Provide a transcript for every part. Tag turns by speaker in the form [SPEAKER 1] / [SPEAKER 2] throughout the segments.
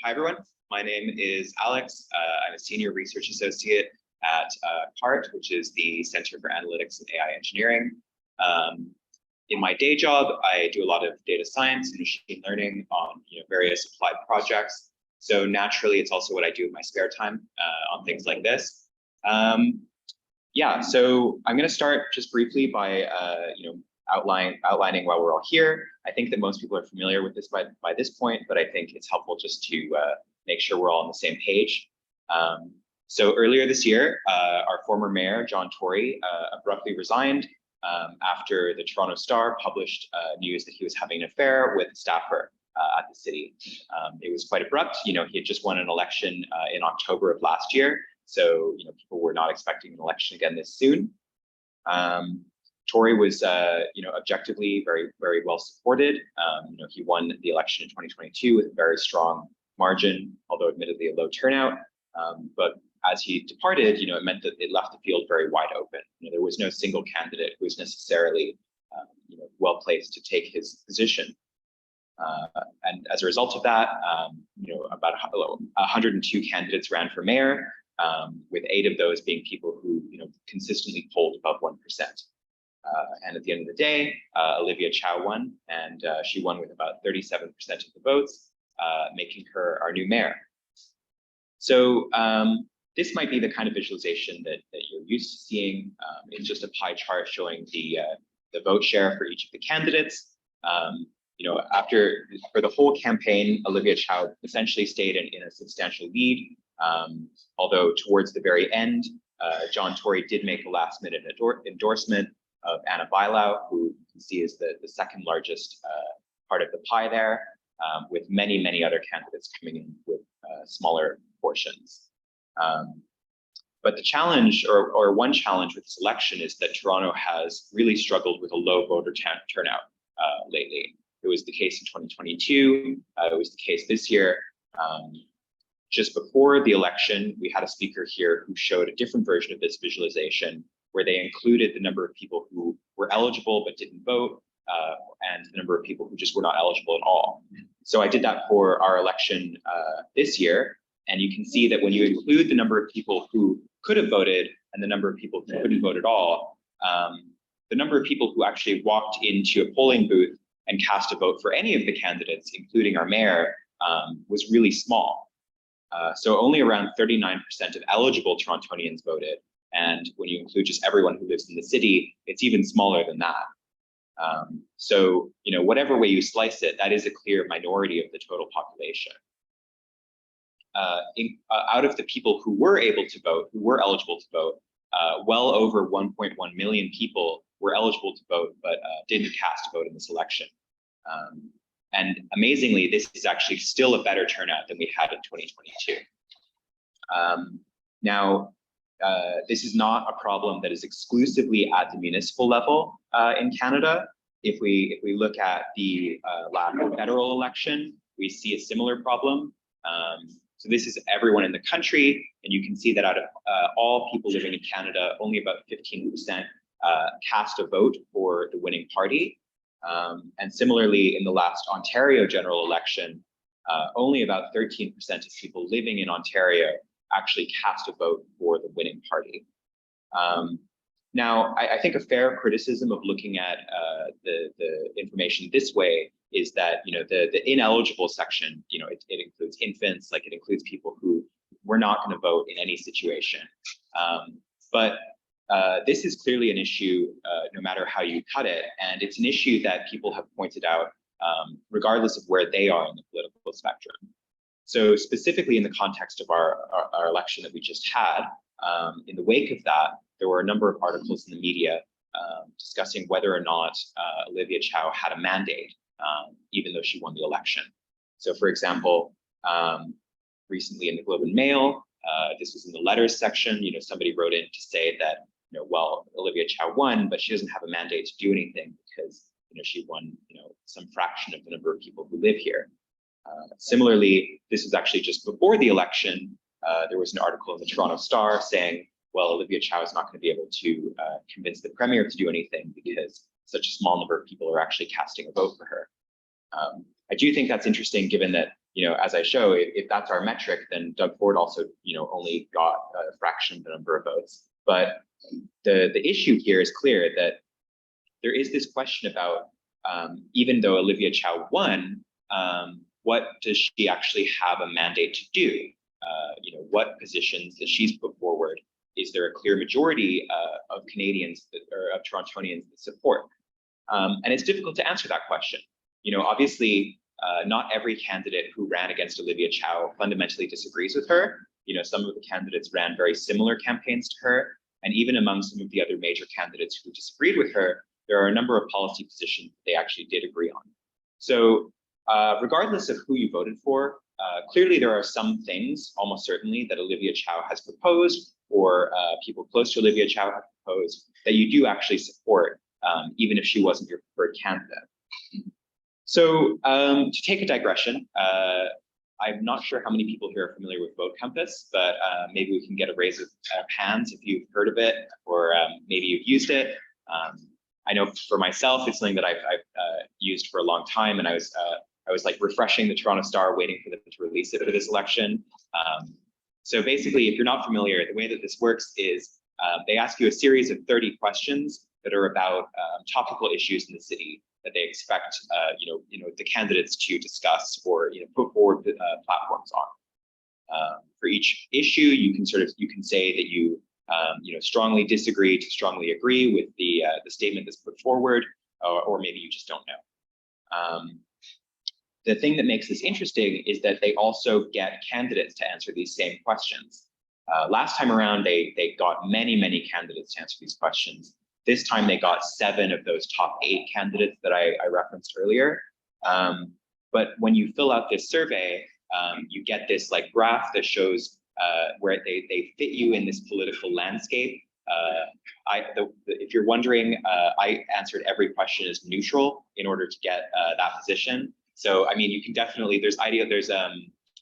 [SPEAKER 1] Hi, everyone. My name is Alex. I'm a senior research associate at CARTE, which is the Center for Analytics and AI Engineering. In my day job, I do a lot of data science and machine learning on various applied projects. So naturally, it's also what I do in my spare time on things like this. So I'm going to start just briefly by outlining why we're all here. I think that most people are familiar with this by this point, but I think it's helpful just to make sure we're all on the same page. So earlier this year, our former mayor, John Tory, abruptly resigned after the Toronto Star published news that he was having an affair with a staffer at the city. It was quite abrupt. He had just won an election in October of last year. So, people were not expecting an election again this soon. Tory was, objectively very, very well supported. He won the election in 2022 with a very strong margin, although admittedly a low turnout. But as he departed, it meant that it left the field very wide open. There was no single candidate who was necessarily, well placed to take his position. And as a result of that, about 102 candidates ran for mayor, with 8 of those being people who, consistently polled above 1%. And at the end of the day, Olivia Chow won, and she won with about 37% of the votes, making her our new mayor. So this might be the kind of visualization that you're used to seeing. It's just a pie chart showing the vote share for each of the candidates. For the whole campaign, Olivia Chow essentially stayed in a substantial lead, although towards the very end, John Tory did make a last-minute endorsement of Anna Bailau, who you can see is the second largest part of the pie there, with many, many other candidates coming in with smaller portions. But the challenge, or one challenge with this election, is that Toronto has really struggled with a low voter turnout lately. It was the case in 2022. It was the case this year. Just before the election, we had a speaker here who showed a different version of this visualization, where they included the number of people who were eligible but didn't vote, and the number of people who just were not eligible at all. So I did that for our election this year, and you can see that when you include the number of people who could have voted and the number of people who couldn't vote at all, the number of people who actually walked into a polling booth and cast a vote for any of the candidates, including our mayor, was really small. So only around 39% of eligible Torontonians voted. And when you include just everyone who lives in the city, it's even smaller than that. So, whatever way you slice it, that is a clear minority of the total population. Out of the people who were able to vote, who were eligible to vote, well over 1.1 million people were eligible to vote, but didn't cast a vote in this election. And amazingly, this is actually still a better turnout than we had in 2022. This is not a problem that is exclusively at the municipal level in Canada. If we look at the last federal election, we see a similar problem. So this is everyone in the country, and you can see that out of all people living in Canada, only about 15% cast a vote for the winning party. And similarly, in the last Ontario general election, only about 13% of people living in Ontario actually cast a vote for the winning party. Now, I think a fair criticism of looking at the information this way is that the ineligible section, it includes infants, like it includes people who were not going to vote in any situation. But this is clearly an issue, no matter how you cut it, and it's an issue that people have pointed out, regardless of where they are in the political spectrum. So specifically in the context of our election that we just had, in the wake of that, there were a number of articles in the media discussing whether or not Olivia Chow had a mandate, even though she won the election. So for example, recently in the Globe and Mail, this was in the letters section, somebody wrote in to say that, well, Olivia Chow won, but she doesn't have a mandate to do anything because, she won, some fraction of the number of people who live here. Similarly, this was actually just before the election. There was an article in the Toronto Star saying, well, Olivia Chow is not going to be able to convince the premier to do anything because such a small number of people are actually casting a vote for her. I do think that's interesting, given that as I show, if that's our metric, then Doug Ford also, only got a fraction of the number of votes. But the issue here is clear that there is this question about, even though Olivia Chow won, what does she actually have a mandate to do? What positions that she's put forward? Is there a clear majority of Canadians or of Torontonians that support? And it's difficult to answer that question. Obviously, not every candidate who ran against Olivia Chow fundamentally disagrees with her. Some of the candidates ran very similar campaigns to her. And even among some of the other major candidates who disagreed with her, there are a number of policy positions they actually did agree on. So regardless of who you voted for, clearly there are some things, almost certainly, that Olivia Chow has proposed or people close to Olivia Chow have proposed that you do actually support, even if she wasn't your preferred candidate. So to take a digression, I'm not sure how many people here are familiar with Vote Compass, but maybe we can get a raise of hands if you've heard of it, or maybe you've used it. I know for myself, it's something that I've used for a long time, and I was like refreshing the Toronto Star, waiting for them to release it for this election. So basically, if you're not familiar, the way that this works is they ask you a series of 30 questions that are about topical issues in the city that they expect the candidates to discuss or put forward platforms on. For each issue, you can say that you strongly disagree to strongly agree with the statement that's put forward, or maybe you just don't know. The thing that makes this interesting is that they also get candidates to answer these same questions. Last time around, they got many candidates to answer these questions. This time they got 7 of those top 8 candidates that I referenced earlier. But when you fill out this survey, you get this graph that shows where they fit you in this political landscape. If you're wondering, I answered every question as neutral in order to get that position. So I mean, you can definitely, there's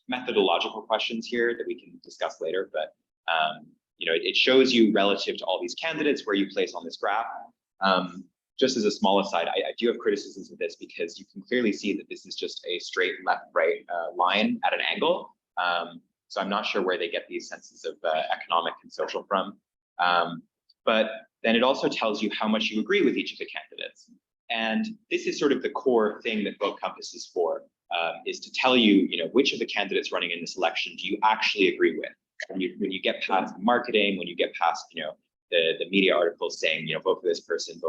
[SPEAKER 1] methodological questions here that we can discuss later, but it shows you relative to all these candidates where you place on this graph. Just as a small aside, I do have criticisms of this because you can clearly see that this is just a straight left-right line at an angle. So I'm not sure where they get these senses of economic and social from. But then it also tells you how much you agree with each of the candidates. And this is sort of the core thing that Vote Compass is for, is to tell you, which of the candidates running in this election do you actually agree with? When you get past the marketing, when you get past, the media articles saying, vote for this person,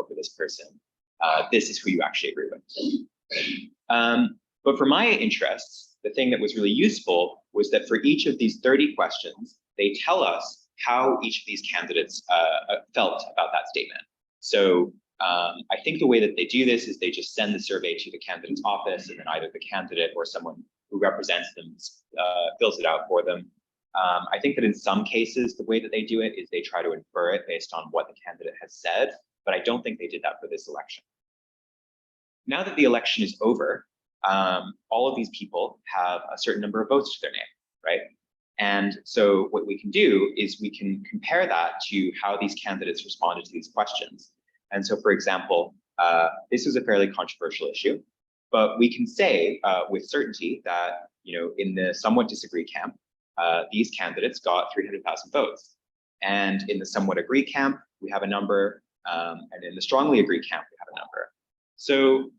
[SPEAKER 1] this is who you actually agree with. But for my interests, the thing that was really useful was that for each of these 30 questions, they tell us how each of these candidates felt about that statement. So I think the way that they do this is they just send the survey to the candidate's office, and then either the candidate or someone who represents them fills it out for them. I think that in some cases, the way that they do it is they try to infer it based on what the candidate has said, but I don't think they did that for this election. Now that the election is over, all of these people have a certain number of votes to their name, right? And so what we can do is we can compare that to how these candidates responded to these questions. And so, for example, this is a fairly controversial issue, but we can say with certainty that, in the somewhat disagree camp, these candidates got 300,000 votes. And in the somewhat agree camp, we have a number, and in the strongly agree camp, we have a number. So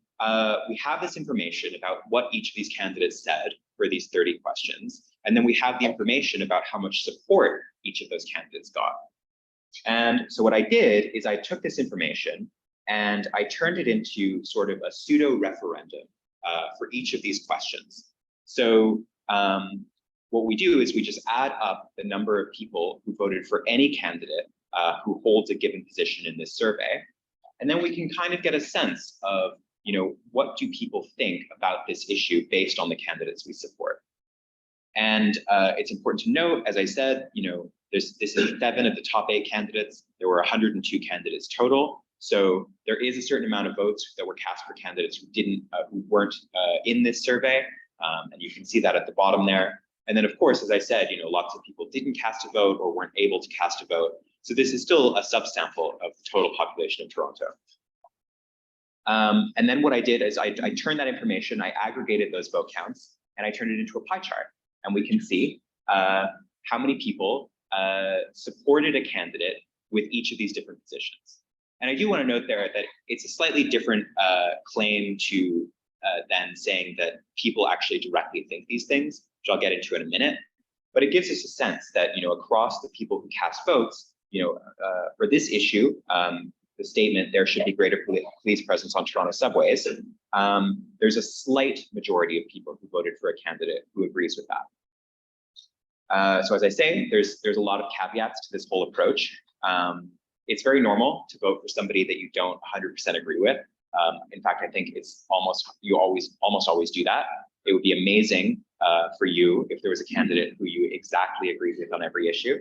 [SPEAKER 1] we have this information about what each of these candidates said for these 30 questions. And then we have the information about how much support each of those candidates got. And so what I did is I took this information and I turned it into sort of a pseudo referendum for each of these questions. So what we do is we just add up the number of people who voted for any candidate who holds a given position in this survey. And then we can kind of get a sense of, what do people think about this issue based on the candidates we support. And it's important to note, as I said, this is 7 of the top 8 candidates. There were 102 candidates total. So there is a certain amount of votes that were cast for candidates who weren't in this survey. And you can see that at the bottom there. And then, of course, as I said, lots of people didn't cast a vote or weren't able to cast a vote. So this is still a subsample of the total population of Toronto. And then what I did is I turned that information, I aggregated those vote counts, and I turn it into a pie chart. And we can see how many people supported a candidate with each of these different positions. And I do want to note there that it's a slightly different claim to than saying that people actually directly think these things, which I'll get into in a minute. But it gives us a sense that, across the people who cast votes, for this issue, the statement, there should be greater police presence on Toronto subways, there's a slight majority of people who voted for a candidate who agrees with that. So as I say, there's a lot of caveats to this whole approach. It's very normal to vote for somebody that you don't 100% agree with. In fact, I think it's almost always do that. It would be amazing for you if there was a candidate who you exactly agreed with on every issue.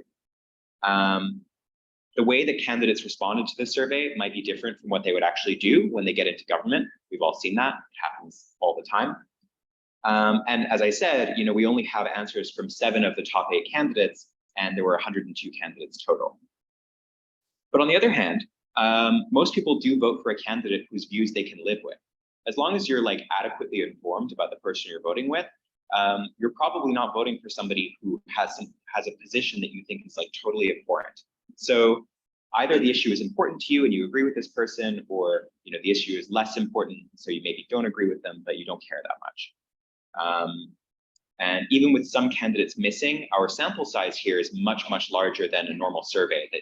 [SPEAKER 1] The way that candidates responded to this survey might be different from what they would actually do when they get into government. We've all seen that. It happens all the time. And as I said, we only have answers from 7 of the top 8 candidates, and there were 102 candidates total. But on the other hand, most people do vote for a candidate whose views they can live with. As long as you're adequately informed about the person you're voting with, you're probably not voting for somebody who has a position that you think is totally abhorrent. So either the issue is important to you and you agree with this person, or the issue is less important, so you maybe don't agree with them, but you don't care that much. And even with some candidates missing, our sample size here is much, much larger than a normal survey. That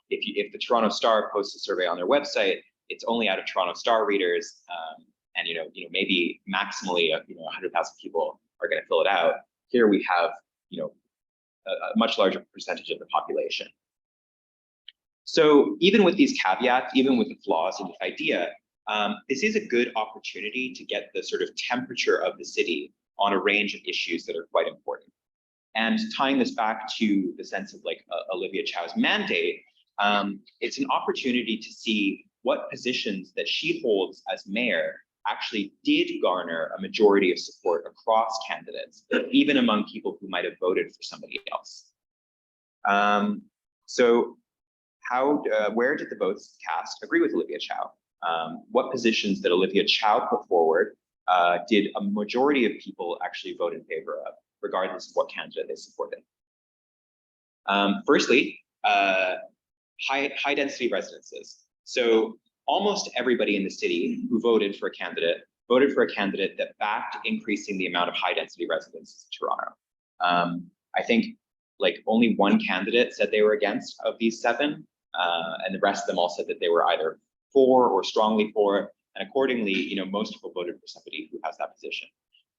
[SPEAKER 1] if the Toronto Star posts a survey on their website, it's only out of Toronto Star readers, and maybe maximally 100,000 people are going to fill it out. Here we have a much larger percentage of the population. So even with these caveats, even with the flaws in this idea, this is a good opportunity to get the sort of temperature of the city on a range of issues that are quite important. And tying this back to the sense of Olivia Chow's mandate, it's an opportunity to see what positions that she holds as mayor actually did garner a majority of support across candidates, even among people who might have voted for somebody else. So where did the votes cast agree with Olivia Chow? What positions that Olivia Chow put forward did a majority of people actually vote in favor of, regardless of what candidate they supported? Firstly, high density residences. So almost everybody in the city who voted for a candidate that backed increasing the amount of high density residences in Toronto. I think only one candidate said they were against of these 7, and the rest of them all said that they were either for or strongly for. And accordingly, most people voted for somebody who has that position.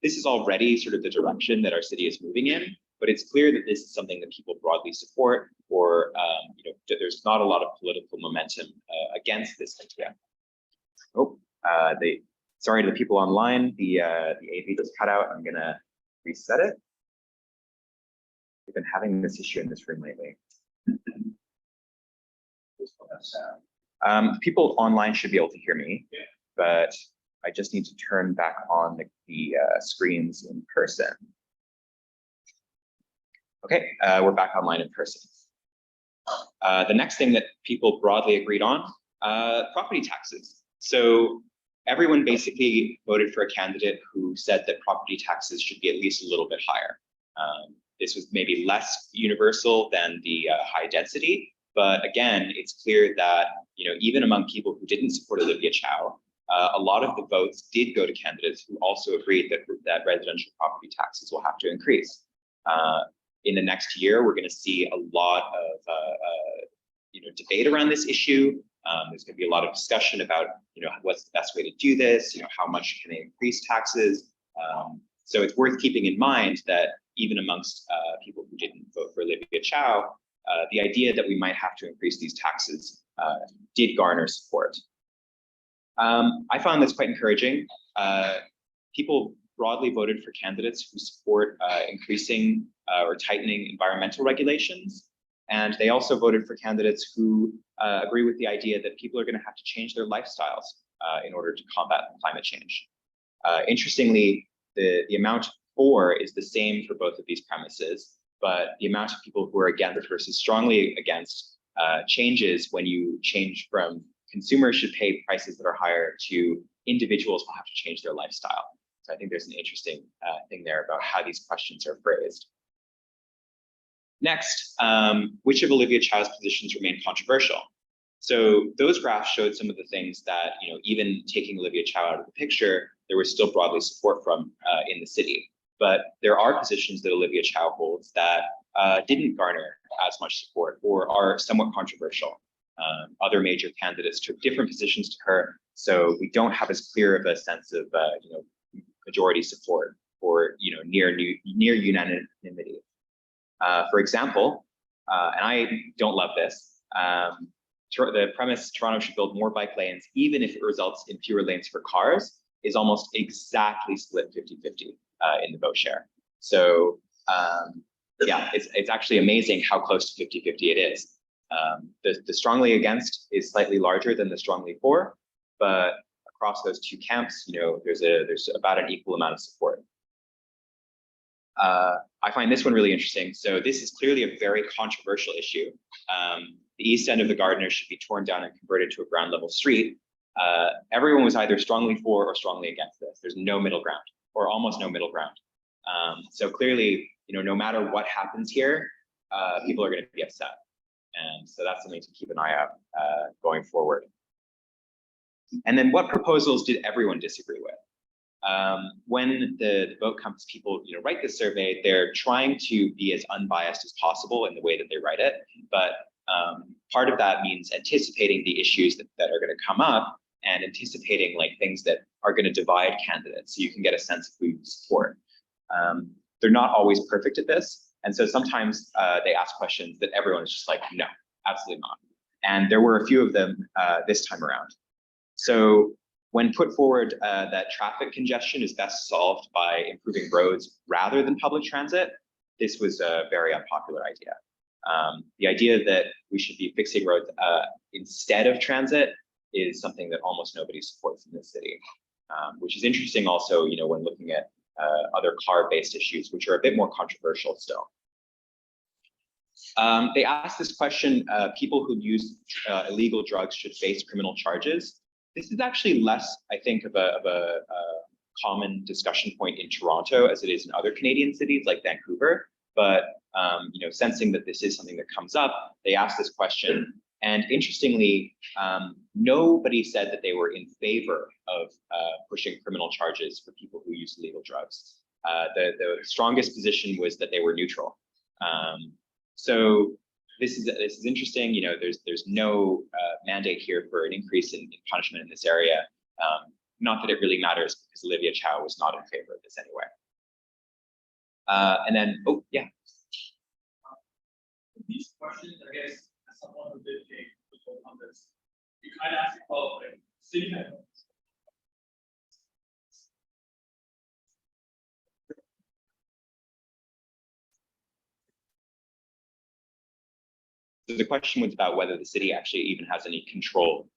[SPEAKER 1] This is already sort of the direction that our city is moving in, but it's clear that this is something that people broadly support, or there's not a lot of political momentum against this idea. Sorry to the people online, the AV just cut out. I'm gonna reset it. We've been having this issue in this room lately. People online should be able to hear me, but I just need to turn back on the screens in person. Okay, we're back online in person. The next thing that people broadly agreed on, property taxes. So everyone basically voted for a candidate who said that property taxes should be at least a little bit higher. This was maybe less universal than the high density, but again, it's clear that even among people who didn't support Olivia Chow, a lot of the votes did go to candidates who also agreed that residential property taxes will have to increase. In the next year, we're going to see a lot of debate around this issue. There's going to be a lot of discussion about what's the best way to do this. How much can they increase taxes? So it's worth keeping in mind that even amongst people who didn't vote for Olivia Chow, the idea that we might have to increase these taxes did garner support. I found this quite encouraging. People broadly voted for candidates who support increasing or tightening environmental regulations. And they also voted for candidates who agree with the idea that people are going to have to change their lifestyles in order to combat climate change. Interestingly, the amount for is the same for both of these premises, but the amount of people who are against versus strongly against changes when you change from consumers should pay prices that are higher to individuals will have to change their lifestyle. So I think there's an interesting thing there about how these questions are phrased. Next, which of Olivia Chow's positions remain controversial? So those graphs showed some of the things that, even taking Olivia Chow out of the picture, there was still broadly support from in the city. But there are positions that Olivia Chow holds that didn't garner as much support or are somewhat controversial. Other major candidates took different positions to her, so we don't have as clear of a sense of majority support or near unanimity. For example, and I don't love this, the premise Toronto should build more bike lanes, even if it results in fewer lanes for cars, is almost exactly split 50-50 in the vote share. So yeah, it's actually amazing how close to 50-50 it is. The strongly against is slightly larger than the strongly for, but across those two camps, there's about an equal amount of support. I find this one really interesting. So this is clearly a very controversial issue. The east end of the Gardiner should be torn down and converted to a ground level street. Everyone was either strongly for or strongly against this. There's no middle ground, or almost no middle ground. So clearly, no matter what happens here, people are going to be upset. And so that's something to keep an eye out going forward. And then what proposals did everyone disagree with? When the vote comes, people write this survey, they're trying to be as unbiased as possible in the way that they write it. But part of that means anticipating the issues that are going to come up and anticipating things that are going to divide candidates, so you can get a sense of who you support. They're not always perfect at this. And so sometimes they ask questions that everyone is just like, no, absolutely not. And there were a few of them this time around. So when put forward that traffic congestion is best solved by improving roads rather than public transit, this was a very unpopular idea. The idea that we should be fixing roads instead of transit is something that almost nobody supports in this city, which is interesting also, when looking at other car-based issues, which are a bit more controversial still. They asked this question, people who use illegal drugs should face criminal charges. This is actually less, I think, of a common discussion point in Toronto as it is in other Canadian cities like Vancouver. But sensing that this is something that comes up, they asked this question. And interestingly, nobody said that they were in favor of pushing criminal charges for people who use illegal drugs. The strongest position was that they were neutral. So this is interesting. There's no mandate here for an increase in punishment in this area. Not that it really matters, because Olivia Chow was not in favor of this anyway. And then, oh yeah.
[SPEAKER 2] These questions, I guess, as someone who did take football on this, you kind of ask the following: city members.
[SPEAKER 1] So the question was about whether the city actually even has any control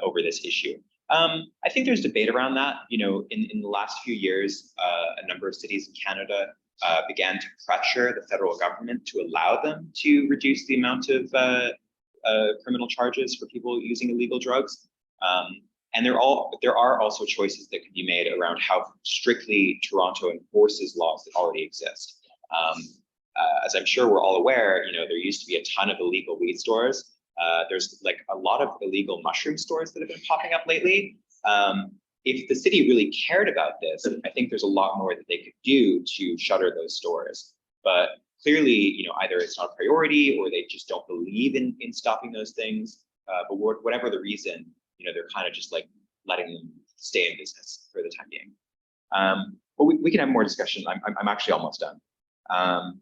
[SPEAKER 1] over this issue. I think there's debate around that. In the last few years, a number of cities in Canada began to pressure the federal government to allow them to reduce the amount of criminal charges for people using illegal drugs. And there are also choices that can be made around how strictly Toronto enforces laws that already exist. As I'm sure we're all aware, there used to be a ton of illegal weed stores. There's a lot of illegal mushroom stores that have been popping up lately. If the city really cared about this, I think there's a lot more that they could do to shutter those stores. But clearly, either it's not a priority or they just don't believe in stopping those things. But whatever the reason, they're kind of just letting them stay in business for the time being. But we can have more discussion. I'm actually almost done.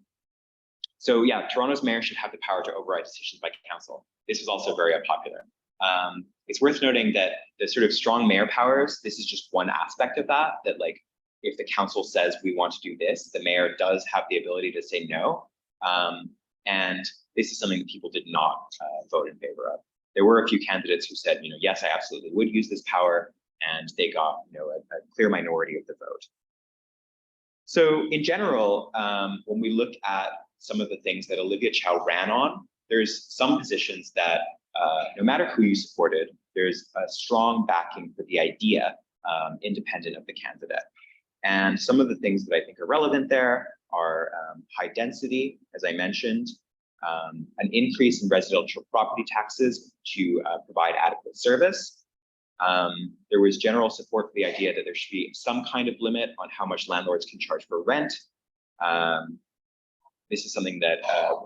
[SPEAKER 1] So yeah, Toronto's mayor should have the power to override decisions by council. This was also very unpopular. It's worth noting that the sort of strong mayor powers, this is just one aspect of that if the council says we want to do this, the mayor does have the ability to say no. And this is something that people did not vote in favor of. There were a few candidates who said, yes, I absolutely would use this power, and they got a clear minority of the vote. So in general, when we look at some of the things that Olivia Chow ran on, there's some positions that no matter who you supported, there's a strong backing for the idea, independent of the candidate. And some of the things that I think are relevant there are high density, as I mentioned, an increase in residential property taxes to provide adequate service. There was general support for the idea that there should be some kind of limit on how much landlords can charge for rent. This is something that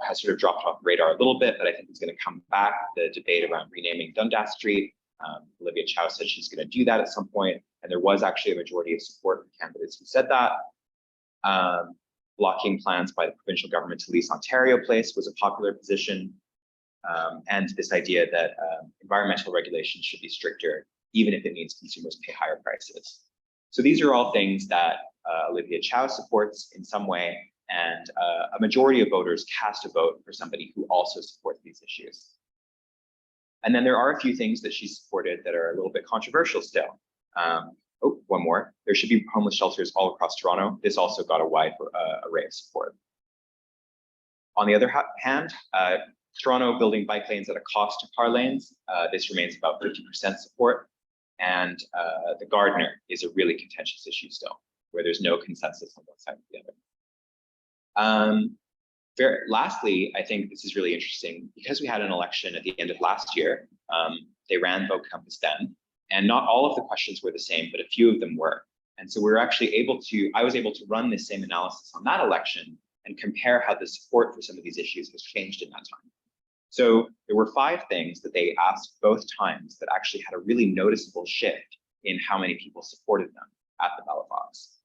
[SPEAKER 1] has sort of dropped off the radar a little bit, but I think it's going to come back. The debate around renaming Dundas Street. Olivia Chow said she's going to do that at some point, and there was actually a majority of support for candidates who said that. Blocking plans by the provincial government to lease Ontario Place was a popular position, and this idea that environmental regulations should be stricter, even if it means consumers pay higher prices. So these are all things that Olivia Chow supports in some way, and a majority of voters cast a vote for somebody who also supports these issues. And then there are a few things that she supported that are a little bit controversial still. Oh, one more. There should be homeless shelters all across Toronto. This also got a wide array of support. On the other hand, Toronto building bike lanes at a cost to car lanes. This remains about 50% support. And the Gardiner is a really contentious issue still, where there's no consensus on one side or the other. Lastly, I think this is really interesting because we had an election at the end of last year. They ran Vote Compass then, and not all of the questions were the same, but a few of them were. And so we were actually I was able to run this same analysis on that election and compare how the support for some of these issues has changed in that time. So there were 5 things that they asked both times that actually had a really noticeable shift in how many people supported them at the ballot box.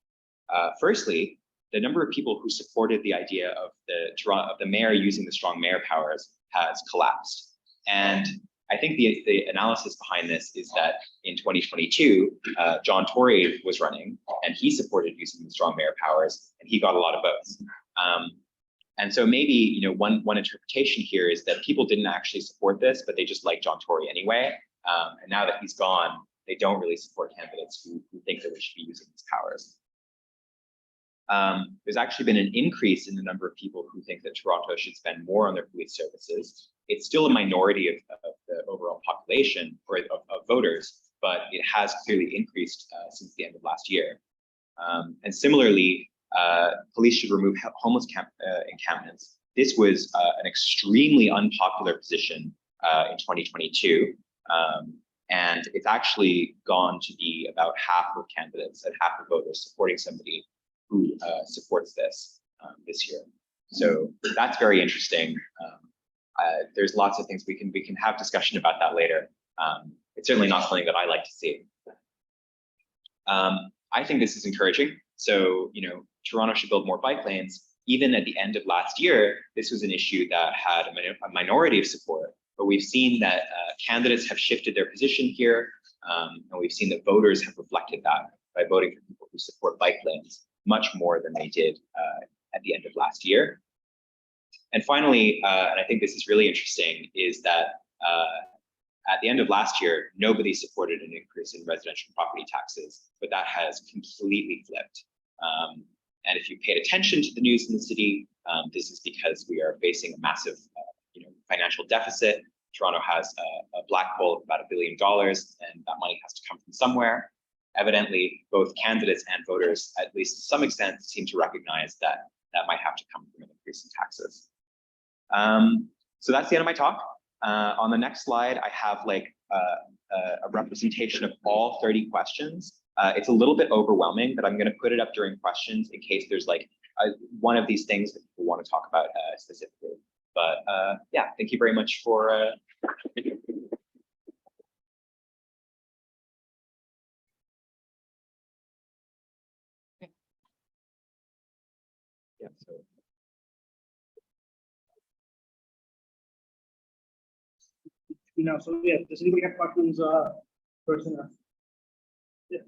[SPEAKER 1] Firstly, the number of people who supported the idea of the mayor using the strong mayor powers has collapsed. And I think the analysis behind this is that in 2022, John Tory was running and he supported using the strong mayor powers and he got a lot of votes. And so maybe, one interpretation here is that people didn't actually support this, but they just like John Tory anyway. And now that he's gone, they don't really support candidates who think that we should be using these powers. There's actually been an increase in the number of people who think that Toronto should spend more on their police services. It's still a minority of the overall population or of voters, but it has clearly increased since the end of last year. And similarly, police should remove homeless encampments. This was an extremely unpopular position in 2022. And it's actually gone to be about half of candidates and half of voters supporting somebody who supports this this year. So that's very interesting. There's lots of things we can have discussion about that later. It's certainly not something that I like to see. I think this is encouraging. So, Toronto should build more bike lanes. Even at the end of last year, this was an issue that had a minority of support, but we've seen that candidates have shifted their position here, and we've seen that voters have reflected that by voting for people who support bike lanes much more than they did at the end of last year. And finally, and I think this is really interesting, is that at the end of last year, nobody supported an increase in residential property taxes, but that has completely flipped. And if you paid attention to the news in the city, this is because we are facing a massive financial deficit. Toronto has a black hole of about $1 billion, and that money has to come from somewhere. Evidently, both candidates and voters, at least to some extent, seem to recognize that that might have to come from an increase in taxes. So that's the end of my talk. On the next slide, I have a representation of all 30 questions. It's a little bit overwhelming, but I'm going to put it up during questions in case there's one of these things that people want to talk about specifically. But yeah, thank you very much for. Yeah, so.
[SPEAKER 2] So yeah, does anybody have questions? Person? Yeah.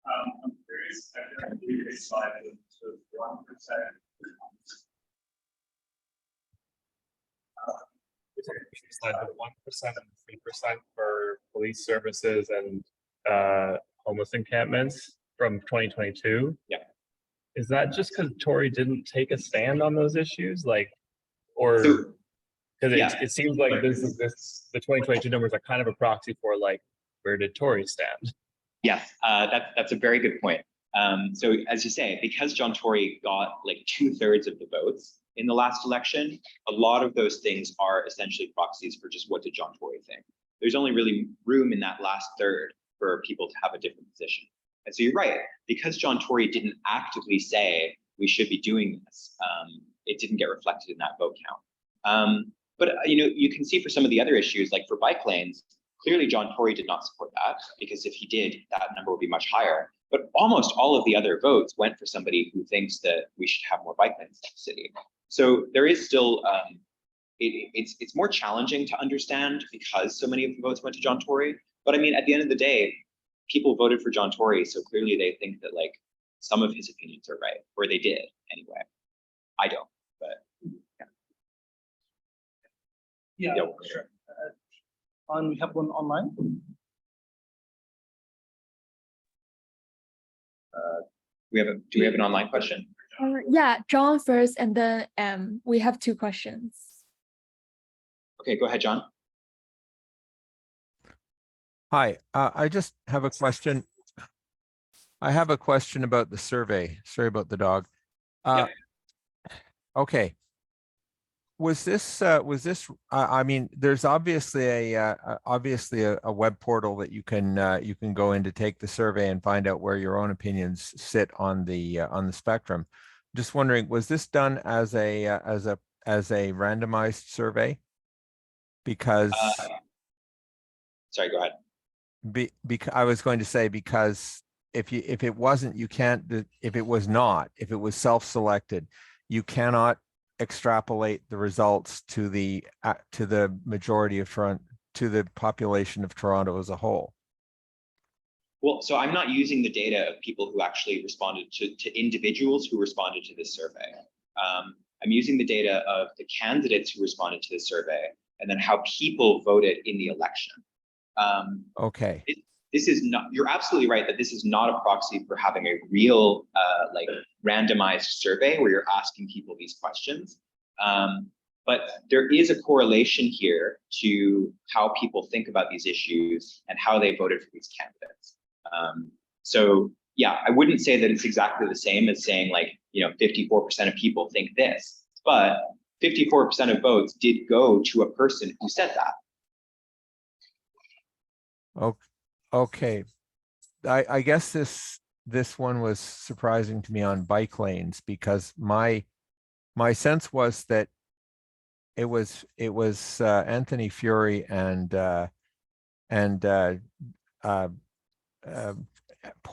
[SPEAKER 2] I'm curious. I think we decided to 1%.
[SPEAKER 3] Slide the 1% and 3% for police services and homeless encampments from 2022.
[SPEAKER 1] Yeah.
[SPEAKER 3] Is that just because Tory didn't take a stand on those issues, or because it seems like the 2022 numbers are kind of a proxy for where did Tory stand?
[SPEAKER 1] Yes, that's a very good point. So as you say, because John Tory got like 2/3 of the votes in the last election, a lot of those things are essentially proxies for just what did John Tory think. There's only really room in that last third for people to have a different position. And so you're right, because John Tory didn't actively say we should be doing this, it didn't get reflected in that vote count. But you can see for some of the other issues, like for bike lanes, clearly John Tory did not support that, because if he did, that number would be much higher. But almost all of the other votes went for somebody who thinks that we should have more bike lanes in the city. So there is still, it's more challenging to understand because so many of the votes went to John Tory. But I mean, at the end of the day, people voted for John Tory, so clearly they think that like some of his opinions are right, or they did anyway. I don't, but
[SPEAKER 2] Yeah,
[SPEAKER 1] yeah.
[SPEAKER 2] sure. We have one online.
[SPEAKER 1] Do we have an online question?
[SPEAKER 4] Yeah, John first, and then we have 2 questions.
[SPEAKER 1] Okay, go ahead, John.
[SPEAKER 5] Hi, I just have a question. I have a question about the survey. Sorry about the dog.
[SPEAKER 1] Yep.
[SPEAKER 5] Okay. Was this, I mean, there's obviously a web portal that you can go in to take the survey and find out where your own opinions sit on the spectrum. Just wondering, was this done as a randomized survey? Because
[SPEAKER 1] sorry, go ahead.
[SPEAKER 5] because I was going to say, because if it wasn't, you can't, if it was self-selected, you cannot extrapolate the results to the majority of to the population of Toronto as a whole.
[SPEAKER 1] Well, so I'm not using the data of people who actually responded to individuals who responded to this survey. I'm using the data of the candidates who responded to this survey and then how people voted in the election.
[SPEAKER 5] Okay.
[SPEAKER 1] This is not, you're absolutely right that this is not a proxy for having a real like randomized survey where you're asking people these questions. But there is a correlation here to how people think about these issues and how they voted for these candidates. So yeah, I wouldn't say that it's exactly the same as saying like, 54% of people think this, but 54% of votes did go to a person who said that.
[SPEAKER 5] Okay. I guess this one was surprising to me on bike lanes, because my sense was that it was Anthony Fury and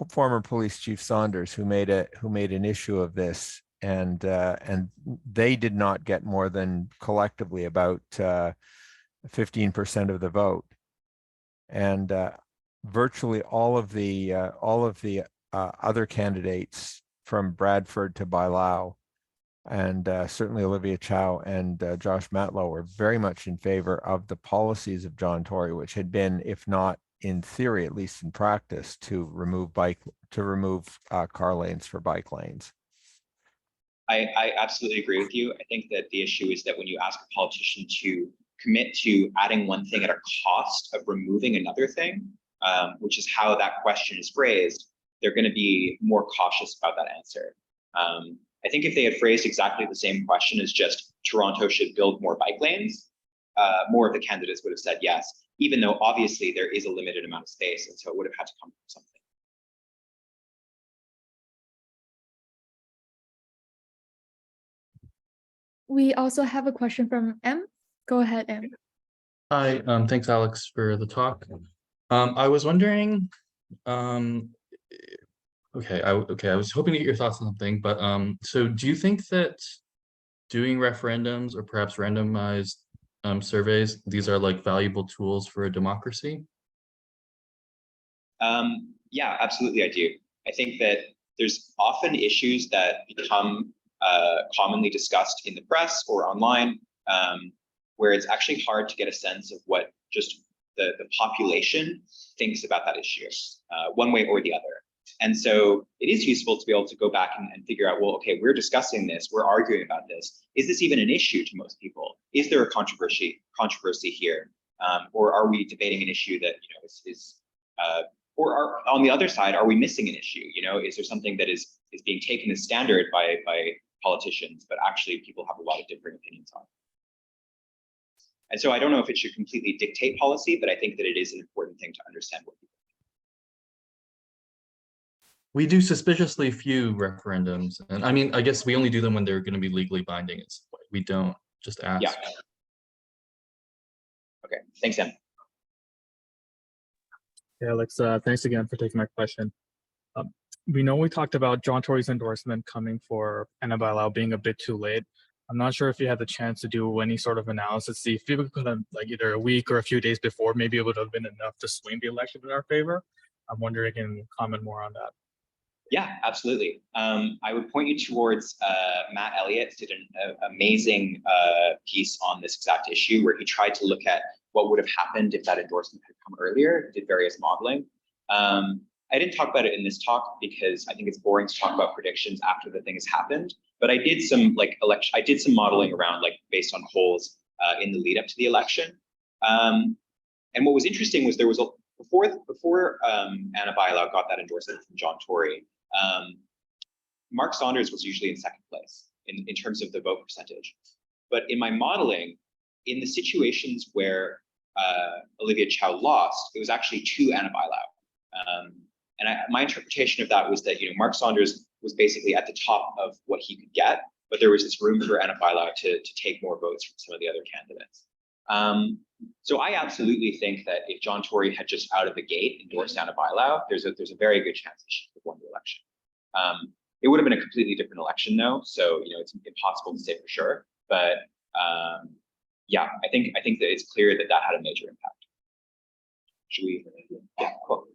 [SPEAKER 5] former police chief Saunders who made an issue of this, and they did not get more than collectively about 15% of the vote. And virtually all of the other candidates from Bradford to Bailao, and certainly Olivia Chow and Josh Matlow, were very much in favor of the policies of John Tory, which had been, if not in theory, at least in practice, to remove car lanes for bike lanes.
[SPEAKER 1] I absolutely agree with you. I think that the issue is that when you ask a politician to commit to adding one thing at a cost of removing another thing, which is how that question is phrased, they're going to be more cautious about that answer. I think if they had phrased exactly the same question as just Toronto should build more bike lanes, more of the candidates would have said yes, even though obviously there is a limited amount of space, and so it would have had to come from something.
[SPEAKER 4] We also have a question from M. Go ahead, M.
[SPEAKER 6] Hi, thanks Alex for the talk. I was wondering, okay, I was hoping to get your thoughts on something, but so do you think that doing referendums or perhaps randomized surveys, these are like valuable tools for a democracy?
[SPEAKER 1] Yeah, absolutely, I do. I think that there's often issues that become commonly discussed in the press or online, where it's actually hard to get a sense of what just the population thinks about that issue, one way or the other. And so it is useful to be able to go back and figure out, well, okay, we're discussing this, we're arguing about this. Is this even an issue to most people? Is there a controversy here? Or are we debating an issue that is on the other side, are we missing an issue? You know, is there something that is being taken as standard by politicians, but actually people have a lot of different opinions on? And so I don't know if it should completely dictate policy, but I think that it is an important thing to understand what people think.
[SPEAKER 6] We do suspiciously few referendums, and I mean, I guess we only do them when they're going to be legally binding in some way. We don't just ask.
[SPEAKER 1] Yeah. Okay, thanks, Sam.
[SPEAKER 7] Yeah, Alex, thanks again for taking my question. We know we talked about John Tory's endorsement coming for anti-bylaw being a bit too late. I'm not sure if you had the chance to do any sort of analysis, see if people could have like either a week or a few days before, maybe it would have been enough to swing the election in our favor. I'm wondering if you can comment more on that.
[SPEAKER 1] Yeah, absolutely. I would point you towards Matt Elliott did an amazing piece on this exact issue where he tried to look at what would have happened if that endorsement had come earlier, did various modeling. I didn't talk about it in this talk because I think it's boring to talk about predictions after the thing has happened, but I did some I did some modeling around based on polls in the lead up to the election. And what was interesting was there was before Anna Bylaw got that endorsement from John Tory, Mark Saunders was usually in second place in terms of the vote percentage. But in my modeling, in the situations where Olivia Chow lost, it was actually to Anna Bylaw. And my interpretation of that was that Mark Saunders was basically at the top of what he could get, but there was this room for Anna Bylaw to take more votes from some of the other candidates. So I absolutely think that if John Tory had just out of the gate endorsed Anna Bylaw, there's a very good chance that she could have won the election. It would have been a completely different election though, so it's impossible to say for sure. But yeah, I think that it's clear that that had a major impact. Should we? Yeah, cool.